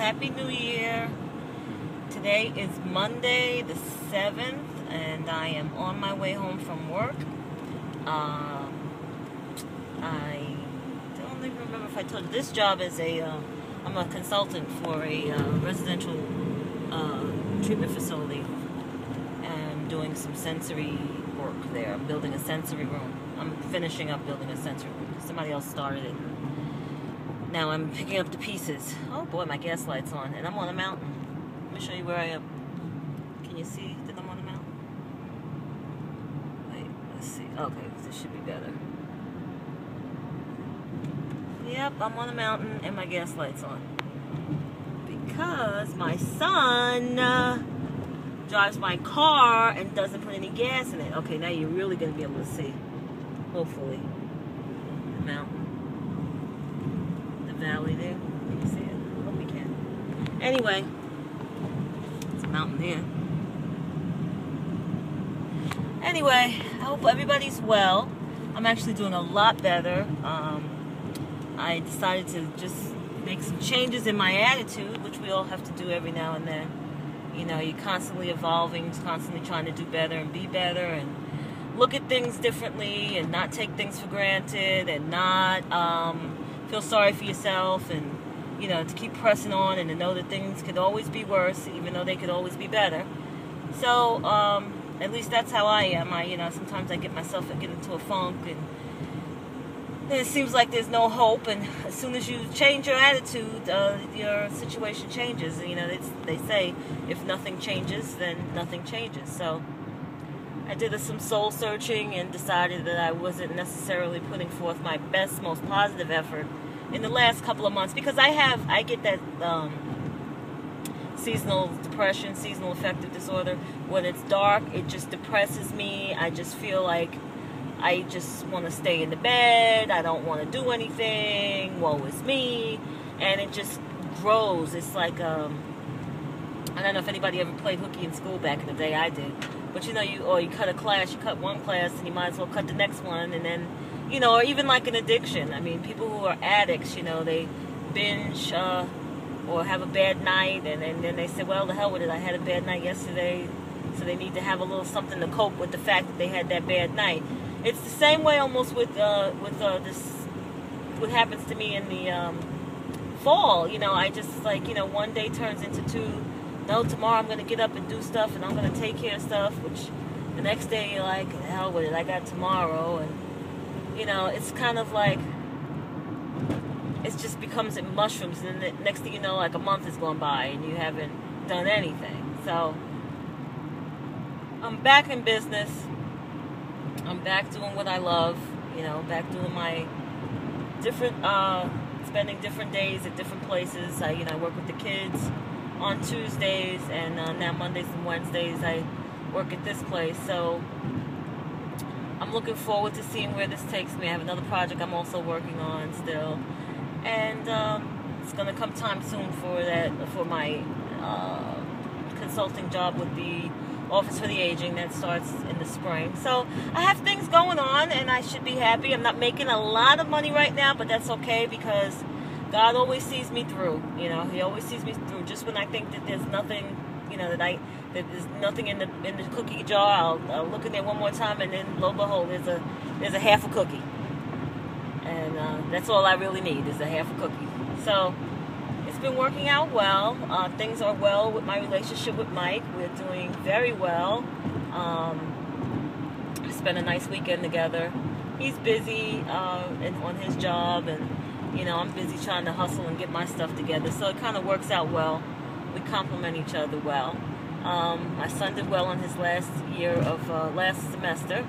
Happy New Year. Today is Monday the 7th, and I am on my way home from work. I don't even remember if I told you. This job is I'm a consultant for a residential treatment facility. And doing some sensory work there. I'm building a sensory room. I'm finishing up building a sensory room. Somebody else started it. Now I'm picking up the pieces. Oh boy, my gas light's on, and I'm on a mountain. Let me show you where I am. Can you see that I'm on a mountain? Wait, let's see. Okay, this should be better. Yep, I'm on a mountain, and my gas light's on. Because my son drives my car and doesn't put any gas in it. Okay, now you're really going to be able to see. Hopefully. The mountain. Valley there. Can you see it? I hope you can. Anyway, it's a mountain there. Anyway, I hope everybody's well. I'm actually doing a lot better. I decided to just make some changes in my attitude, which we all have to do every now and then. You know, you're constantly evolving, constantly trying to do better and be better and look at things differently and not take things for granted and not feel sorry for yourself, and you know, to keep pressing on and to know that things could always be worse, even though they could always be better. So at least that's how I am. Sometimes I get into a funk, and it seems like there's no hope. And as soon as you change your attitude, your situation changes. And, you know, they say if nothing changes, then nothing changes. So I did some soul searching and decided that I wasn't necessarily putting forth my best, most positive effort in the last couple of months, because I get that seasonal depression, seasonal affective disorder. When it's dark, it just depresses me. I just feel like I just want to stay in the bed. I don't want to do anything. Woe is me. And it just grows. It's like, I don't know if anybody ever played hooky in school back in the day. I did. But you know, you cut a class, you cut one class, and you might as well cut the next one, and then, you know, or even like an addiction. I mean, people who are addicts, you know, they binge or have a bad night, and then they say, well, the hell with it, I had a bad night yesterday, so they need to have a little something to cope with the fact that they had that bad night. It's the same way almost with this, what happens to me in the fall. You know, I just, like, you know, one day turns into two. No, tomorrow I'm going to get up and do stuff, and I'm going to take care of stuff, which the next day you're like, the hell with it, I got tomorrow. And, you know, it's kind of like, it just becomes, it mushrooms, and then the next thing you know, like a month has gone by, and you haven't done anything. So, I'm back in business. I'm back doing what I love, you know, back doing my different, spending different days at different places. I work with the kids on Tuesdays, and now Mondays and Wednesdays I work at this place. So I'm looking forward to seeing where this takes me. I have another project I'm also working on still, and it's going to come time soon for my consulting job with the Office for the Aging that starts in the spring. So I have things going on, and I should be happy. I'm not making a lot of money right now, but that's okay, because God always sees me through. You know, He always sees me through. Just when I think that there's nothing, you know, that there's nothing in the cookie jar, I'll look in there one more time, and then lo and behold, there's a half a cookie, and that's all I really need is a half a cookie. So it's been working out well. Things are well with my relationship with Mike. We're doing very well. We spent a nice weekend together. He's busy on his job, and you know, I'm busy trying to hustle and get my stuff together, so it kind of works out well. We complement each other well. My son did well on his last year of last semester,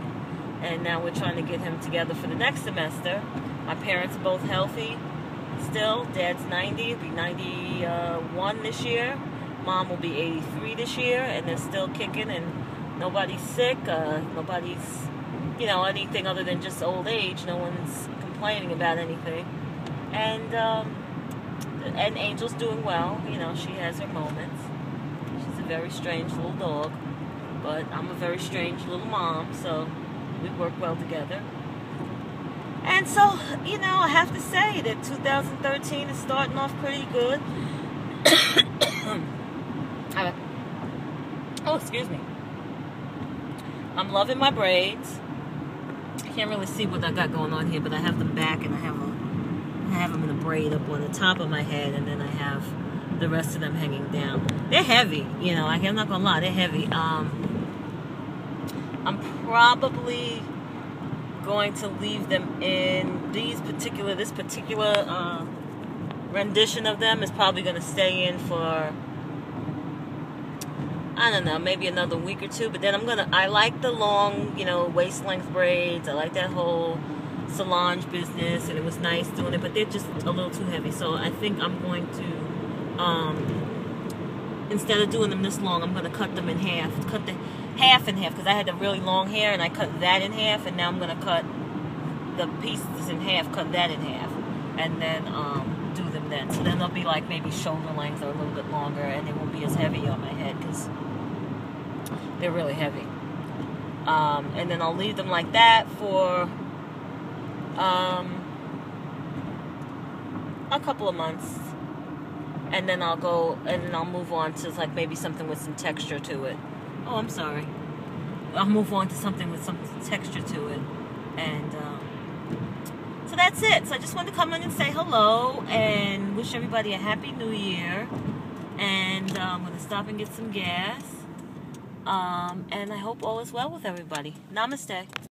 and now we're trying to get him together for the next semester. My parents are both healthy still. Dad's 90, he'll be 91 this year. Mom will be 83 this year, and they're still kicking, and nobody's sick. Nobody's, you know, anything other than just old age. No one's complaining about anything. And Angel's doing well. You know, she has her moments. She's a very strange little dog, but I'm a very strange little mom, so we work well together. And so, you know, I have to say that 2013 is starting off pretty good. Oh, excuse me. I'm loving my braids. I can't really see what I got going on here, but I have them back, and I have them in a braid up on the top of my head, and then I have the rest of them hanging down. They're heavy, you know. I'm not gonna lie, they're heavy. I'm probably going to leave them in this particular rendition of them is probably going to stay in for, I don't know, maybe another week or two. But then I like the long, you know, waist length braids. I like that whole Solange business, and it was nice doing it, but they're just a little too heavy. So I think I'm going to, instead of doing them this long, I'm going to cut them in half. Cut the half in half, because I had the really long hair, and I cut that in half, and now I'm going to cut the pieces in half, cut that in half, and then do them then. So then they'll be like maybe shoulder length or a little bit longer, and they won't be as heavy on my head, because they're really heavy. And then I'll leave them like that for a couple of months, and then I'll move on to like maybe something with some texture to it. Oh, I'm sorry. I'll move on to something with some texture to it, and so that's it. So I just wanted to come in and say hello and wish everybody a happy new year, and I'm going to stop and get some gas, and I hope all is well with everybody. Namaste.